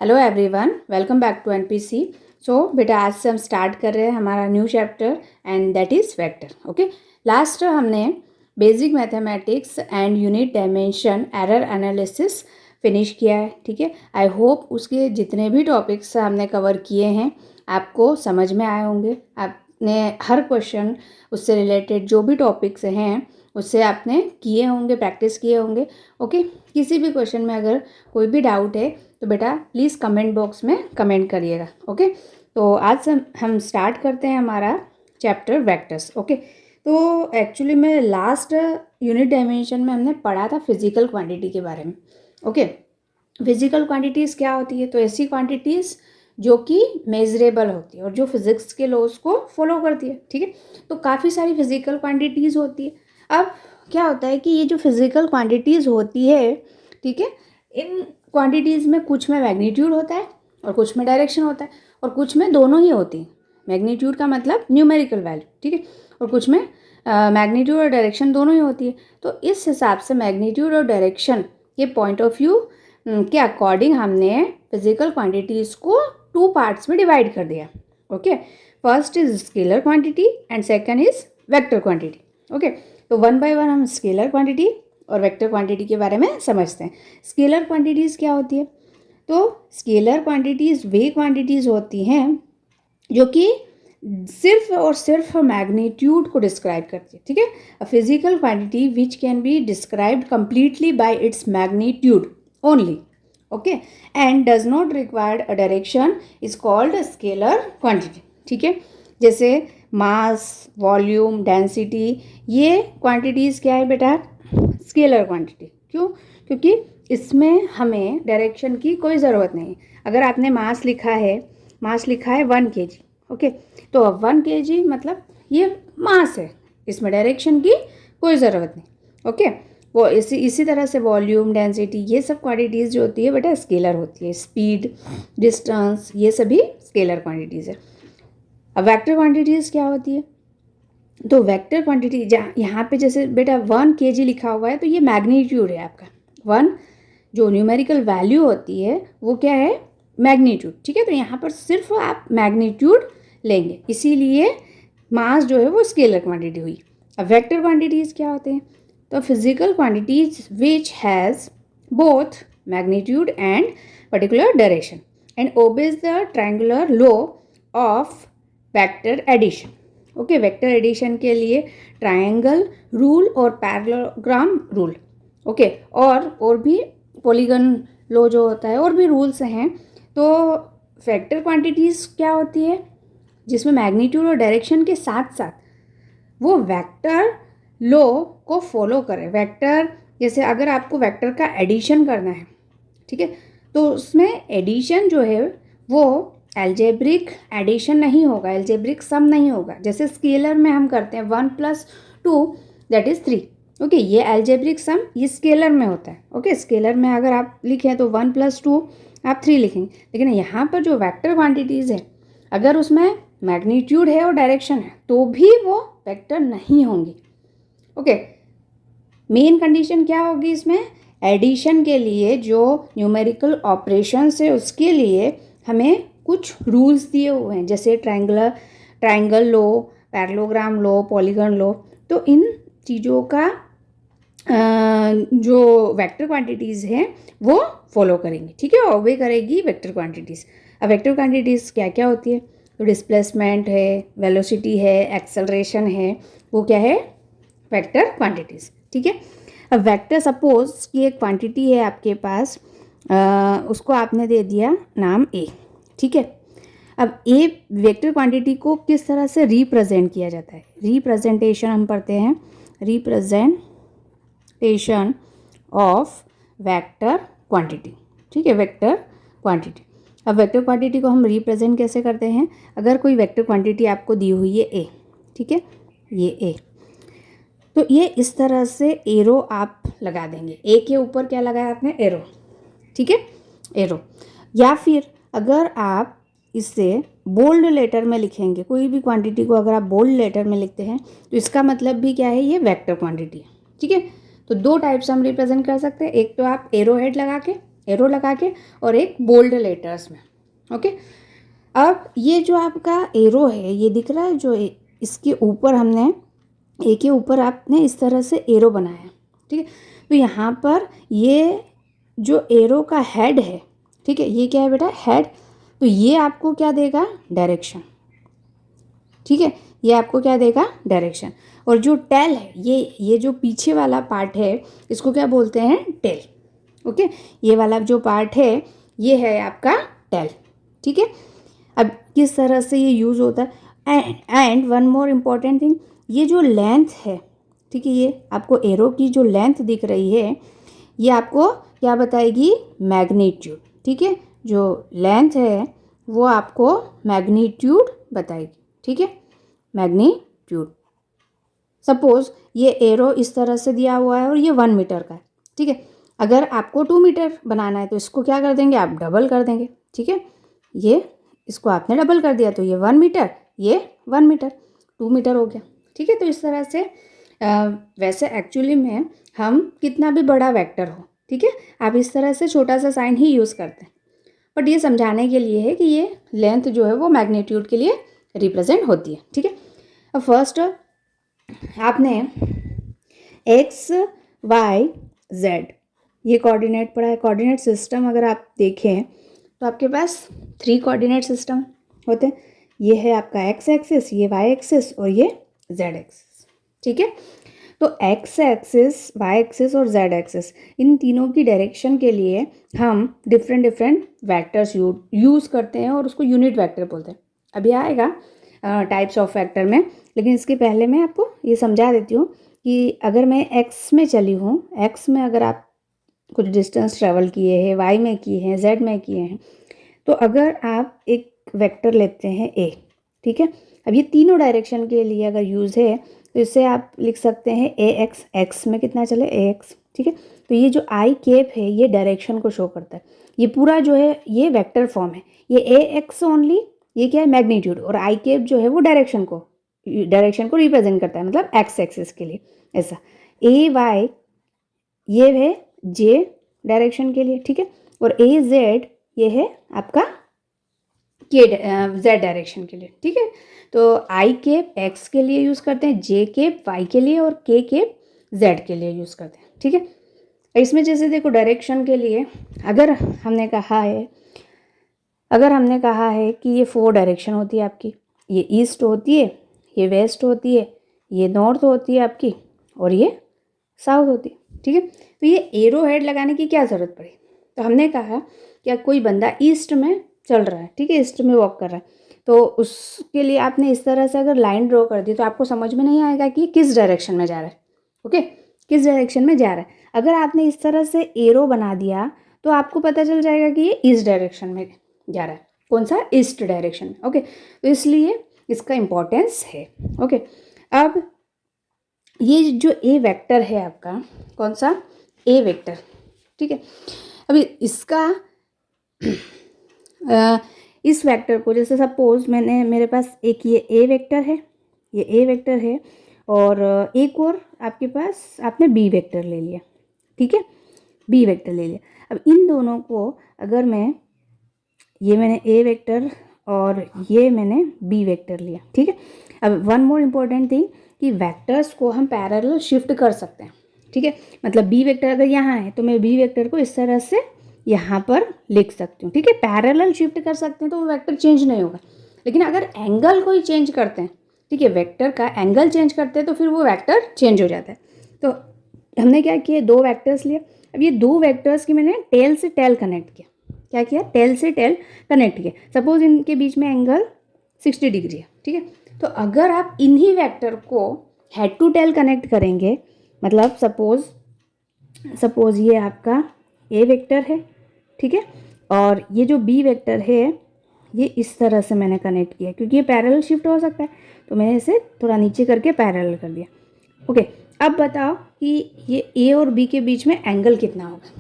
Hello everyone, welcome back to NPC. So बेटा आज से हम स्टार्ट कर रहे हैं हमारा new chapter and that is vector. Okay, last हमने basic mathematics and unit dimension error analysis finish किया है। ठीक है, आई होप उसके जितने भी टॉपिक्स हमने कवर किए हैं आपको समझ में आए होंगे। आपने हर क्वेश्चन उससे रिलेटेड जो भी टॉपिक्स हैं उससे आपने किए होंगे, प्रैक्टिस किए होंगे। ओके, किसी भी क्वेश्चन में अगर कोई भी डाउट है तो बेटा प्लीज़ कमेंट बॉक्स में कमेंट करिएगा। ओके, तो आज से हम स्टार्ट करते हैं हमारा चैप्टर वेक्टर्स। ओके, तो एक्चुअली में लास्ट यूनिट डायमेंशन में हमने पढ़ा था फिजिकल क्वांटिटी के बारे में। ओके, फिजिकल क्वांटिटीज़ क्या होती है? तो ऐसी क्वांटिटीज़ जो कि मेजरेबल होती है और जो फिजिक्स के लॉज को फॉलो करती है। ठीक है, तो काफ़ी सारी फिजिकल क्वांटिटीज़ होती है। अब क्या होता है कि ये जो फिजिकल क्वांटिटीज़ होती है, ठीक है, इन क्वांटिटीज़ में कुछ में मैग्नीट्यूड होता है और कुछ में डायरेक्शन होता है और कुछ में दोनों ही होती हैं। मैग्नीट्यूड का मतलब न्यूमेरिकल वैल्यू, ठीक है, और कुछ में मैग्नीट्यूड और डायरेक्शन दोनों ही होती है। तो इस हिसाब से मैग्नीट्यूड और डायरेक्शन के पॉइंट ऑफ व्यू के अकॉर्डिंग हमने फिजिकल क्वांटिटीज़ को टू पार्ट्स में डिवाइड कर दिया। Okay, first is scalar quantity and second is vector quantity. Okay, तो वन बाय वन हम स्केलर क्वांटिटी और वेक्टर क्वांटिटी के बारे में समझते हैं। स्केलर क्वांटिटीज़ क्या होती है? तो स्केलर क्वांटिटीज़ वे क्वांटिटीज़ होती हैं जो कि सिर्फ और सिर्फ मैग्नीट्यूड को डिस्क्राइब करती है। ठीक है, a physical quantity which can be described completely by its magnitude only. Okay, and does not required a direction is called scalar quantity. ठीक है, जैसे मास, वॉल्यूम, डेंसिटी, ये क्वांटिटीज़ क्या है बेटा? Scalar quantity. क्यों? क्योंकि इसमें हमें डायरेक्शन की कोई ज़रूरत नहीं। अगर आपने मास लिखा है 1 kg, ओके, तो 1 kg मतलब ये मास है, इसमें डायरेक्शन की कोई ज़रूरत नहीं। ओके, वो इसी तरह से वॉल्यूम, डेंसिटी, ये सब क्वांटिटीज़ जो होती है बेटा स्केलर होती है। स्पीड, डिस्टेंस, ये सभी स्केलर क्वांटिटीज़ है। अब वेक्टर क्वांटिटीज़ क्या होती है? तो वेक्टर क्वांटिटी जहाँ यहाँ पे जैसे बेटा 1 kg लिखा हुआ है तो ये मैग्नीट्यूड है आपका। 1 जो न्यूमेरिकल वैल्यू होती है वो क्या है? मैग्नीट्यूड। ठीक है, तो यहाँ पर सिर्फ आप मैग्नीट्यूड लेंगे, इसीलिए मास जो है वो स्केलर क्वांटिटी हुई। अब वेक्टर क्वांटिटीज़ क्या होते हैं? तो physical quantities which has both magnitude and particular direction and obeys the triangular law of vector addition. Okay, vector addition के लिए ट्रायंगल रूल और पैरेललोग्राम रूल, ओके, और भी पॉलीगन लॉ जो होता है और भी रूल्स हैं। तो वेक्टर क्वांटिटीज़ क्या होती है? जिसमें मैग्नीट्यूड और डायरेक्शन के साथ साथ वो वेक्टर लॉ को फॉलो करे। वेक्टर जैसे अगर आपको वेक्टर का एडिशन करना है, ठीक है, तो उसमें एडिशन जो है वो एल्जेब्रिक एडिशन नहीं होगा, एल्जेब्रिक सम नहीं होगा। जैसे स्केलर में हम करते हैं 1 + 2 दैट इज़ 3। ओके, ये एल्जेब्रिक सम ये स्केलर में होता है। ओके, स्केलर में अगर आप लिखें तो 1 + 2 आप 3 लिखेंगे, लेकिन यहाँ पर जो वेक्टर क्वांटिटीज़ है अगर उसमें मैग्नीट्यूड है और डायरेक्शन है तो भी वो वेक्टर नहीं होंगी। ओके, मेन कंडीशन क्या होगी इसमें? एडिशन के लिए जो न्यूमेरिकल ऑपरेशंस है उसके लिए हमें कुछ रूल्स दिए हुए हैं, जैसे triangle law, parallelogram law, polygon law. तो इन चीज़ों का जो वेक्टर क्वांटिटीज़ हैं वो फॉलो करेंगे। ठीक है, ऑबे करेगी वेक्टर क्वांटिटीज़। अब वेक्टर क्वांटिटीज़ क्या क्या होती है? तो डिस्प्लेसमेंट है, वेलोसिटी है, एक्सेलरेशन है, वो क्या है? Vector quantities. ठीक है, अब वेक्टर सपोज कि एक क्वांटिटी है आपके पास, उसको आपने दे दिया नाम ए। ठीक है, अब ए वेक्टर क्वांटिटी को किस तरह से रिप्रेजेंट किया जाता है? रिप्रेजेंटेशन हम पढ़ते हैं, रिप्रेजेंटेशन ऑफ वेक्टर क्वांटिटी। ठीक है, वेक्टर क्वांटिटी। अब वेक्टर क्वांटिटी को हम रिप्रेजेंट कैसे करते हैं? अगर कोई वेक्टर क्वांटिटी आपको दी हुई है ए, ठीक है, ये ए, तो ये इस तरह से एरो आप लगा देंगे। ए के ऊपर क्या लगाया आपने? एरो। ठीक है, एरो। या फिर अगर आप इसे बोल्ड लेटर में लिखेंगे, कोई भी क्वांटिटी को अगर आप बोल्ड लेटर में लिखते हैं तो इसका मतलब भी क्या है? ये वेक्टर क्वांटिटी है। ठीक है, तो दो टाइप से हम रिप्रेजेंट कर सकते हैं। एक तो आप एरो हेड लगा के एरो लगा के और एक बोल्ड लेटर्स में। ओके, अब ये जो आपका एरो है ये दिख रहा है, जो इसके ऊपर हमने ए के ऊपर आपने इस तरह से एरो बनाया, ठीक है। तो यहाँ पर ये जो एरो का हेड है, ठीक है, ये क्या है बेटा, हेड। तो ये आपको क्या देगा, डायरेक्शन, ठीक है, ये आपको क्या देगा, डायरेक्शन। और जो टेल है, ये जो पीछे वाला पार्ट है इसको क्या बोलते हैं, टेल। ओके, ये वाला जो पार्ट है ये है आपका टेल, ठीक है। अब किस तरह से ये यूज़ होता है, and one more important thing, ये जो लेंथ है, ठीक है, ये आपको एरो की जो लेंथ दिख रही है ये आपको क्या बताएगी, मैग्नीट्यूड, ठीक है। जो लेंथ है वो आपको मैग्नीट्यूड बताएगी, ठीक है, मैग्नीट्यूड। सपोज ये एरो इस तरह से दिया हुआ है और ये 1 मीटर का है, ठीक है। अगर आपको 2 मीटर बनाना है तो इसको क्या कर देंगे, आप डबल कर देंगे, ठीक है। ये इसको आपने डबल कर दिया तो ये 1 मीटर, ये 1 मीटर, 2 मीटर हो गया, ठीक है। तो इस तरह से वैसे एक्चुअली में हम कितना भी बड़ा वेक्टर हो, ठीक है, आप इस तरह से छोटा सा साइन ही यूज़ करते हैं, बट ये समझाने के लिए है कि ये लेंथ जो है वो मैग्नीट्यूड के लिए रिप्रेजेंट होती है, ठीक है। अब फर्स्ट आपने एक्स वाई जेड ये कोऑर्डिनेट पढ़ा है। कोऑर्डिनेट सिस्टम अगर आप देखें तो आपके पास 3 कोऑर्डिनेट सिस्टम होते हैं। ये है आपका एक्स एक्सिस, ये वाई एक्सिस और ये जेड एक्सिस, ठीक है। तो एक्स एक्सिस, वाई एक्सिस और जेड एक्सिस, इन तीनों की डायरेक्शन के लिए हम डिफरेंट डिफरेंट वेक्टर्स यूज़ करते हैं और उसको यूनिट वेक्टर बोलते हैं। अभी आएगा टाइप्स ऑफ वेक्टर में, लेकिन इसके पहले मैं आपको ये समझा देती हूँ कि अगर मैं एक्स में चली हूँ, एक्स में अगर आप कुछ डिस्टेंस ट्रेवल किए हैं, वाई में किए हैं, जेड में किए हैं, तो अगर आप एक वेक्टर लेते हैं ए, ठीक है। अब ये तीनों डायरेक्शन के लिए अगर यूज़ है तो इससे आप लिख सकते हैं ए एक्स, एक्स में कितना चले ए एक्स, ठीक है। तो ये जो आई केप है ये डायरेक्शन को शो करता है। ये पूरा जो है ये वेक्टर फॉर्म है, ये ए एक्स ओनली, ये क्या है, मैग्नीट्यूड, और आई केप जो है वो डायरेक्शन को रिप्रेजेंट करता है, मतलब एक्स एक्सिस के लिए। ऐसा ए वाई ये है जे डायरेक्शन के लिए, ठीक है, और ए जेड ये है आपका के जेड डायरेक्शन के लिए, ठीक है। तो आई केप एक्स के लिए यूज़ करते हैं, जे केप वाई के लिए और के केप जेड के लिए यूज़ करते हैं, ठीक है। इसमें जैसे देखो डायरेक्शन के लिए अगर हमने कहा है कि ये 4 डायरेक्शन होती है आपकी, ये ईस्ट होती है, ये वेस्ट होती है, ये नॉर्थ होती है आपकी, और ये साउथ होती है, ठीक है। तो ये एरो हेड लगाने की क्या ज़रूरत पड़ी, तो हमने कहा कि कोई बंदा ईस्ट में चल रहा है, ठीक है, ईस्ट में वॉक कर रहा है, तो उसके लिए आपने इस तरह से अगर लाइन ड्रॉ कर दी तो आपको समझ में नहीं आएगा कि किस डायरेक्शन में जा रहा है, ओके, किस डायरेक्शन में जा रहा है। अगर आपने इस तरह से एरो बना दिया तो आपको पता चल जाएगा कि ये ईस्ट डायरेक्शन में जा रहा है, कौन सा, ईस्ट डायरेक्शन में, ओके। तो इसलिए इसका इम्पोर्टेंस है, ओके। अब ये जो ए वेक्टर है आपका, कौन सा, ए वेक्टर, ठीक है। अभी इसका इस वेक्टर को, जैसे सपोज मेरे पास एक ये ए वेक्टर है, ये ए वेक्टर है, और एक और आपके पास आपने बी वेक्टर ले लिया, ठीक है, बी वेक्टर ले लिया। अब इन दोनों को अगर मैंने ए वेक्टर और ये मैंने बी वेक्टर लिया, ठीक है। अब वन मोर इम्पॉर्टेंट थिंग कि वेक्टर्स को हम पैरेलल शिफ्ट कर सकते हैं, ठीक है। मतलब बी वेक्टर अगर यहाँ है तो मैं बी वेक्टर को इस तरह से यहाँ पर लिख सकती हूँ, ठीक है। पैरेलल शिफ्ट कर सकते हैं तो वो वेक्टर चेंज नहीं होगा, लेकिन अगर एंगल को ही चेंज करते हैं, ठीक है, वेक्टर का एंगल चेंज करते हैं तो फिर वो वेक्टर चेंज हो जाता है। तो हमने क्या किया, 2 वेक्टर्स लिए। अब ये 2 वेक्टर्स की मैंने टेल से टेल कनेक्ट किया, क्या किया, टेल से टेल कनेक्ट किया। सपोज इनके बीच में एंगल 60 डिग्री है, ठीक है। तो अगर आप इन्हीं वेक्टर को हेड टू टेल कनेक्ट करेंगे, मतलब सपोज ये आपका ए वेक्टर है, ठीक है, और ये जो बी वेक्टर है ये इस तरह से मैंने कनेक्ट किया, क्योंकि ये पैरेलल शिफ्ट हो सकता है तो मैंने इसे थोड़ा नीचे करके पैरेलल कर दिया, ओके। अब बताओ कि ये ए और बी के बीच में एंगल कितना होगा,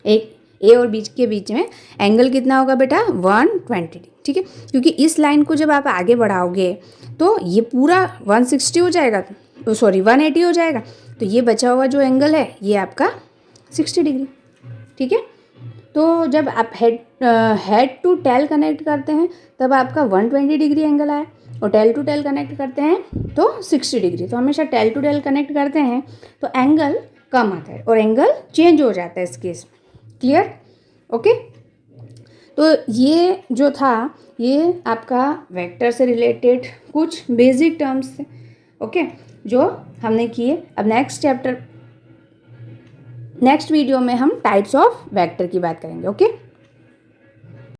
एक ए और बी के बीच में एंगल कितना होगा बेटा, 120 डिग्री, ठीक है। क्योंकि इस लाइन को जब आप आगे बढ़ाओगे तो ये पूरा 160 हो जाएगा, तो 180 हो जाएगा, तो ये बचा हुआ जो एंगल है ये आपका 60 डिग्री, ठीक है। तो जब आप हेड टू टेल कनेक्ट करते हैं तब आपका 120 डिग्री एंगल आया, और टेल टू टेल कनेक्ट करते हैं तो 60 डिग्री। तो हमेशा टेल टू टेल कनेक्ट करते हैं तो एंगल कम आता है और एंगल चेंज हो जाता है इस केस में। क्लियर? ओके। तो ये जो था ये आपका वेक्टर से रिलेटेड कुछ बेसिक टर्म्स थे, ओके, जो हमने किए। अब नेक्स्ट वीडियो में हम टाइप्स ऑफ वेक्टर की बात करेंगे। ओके।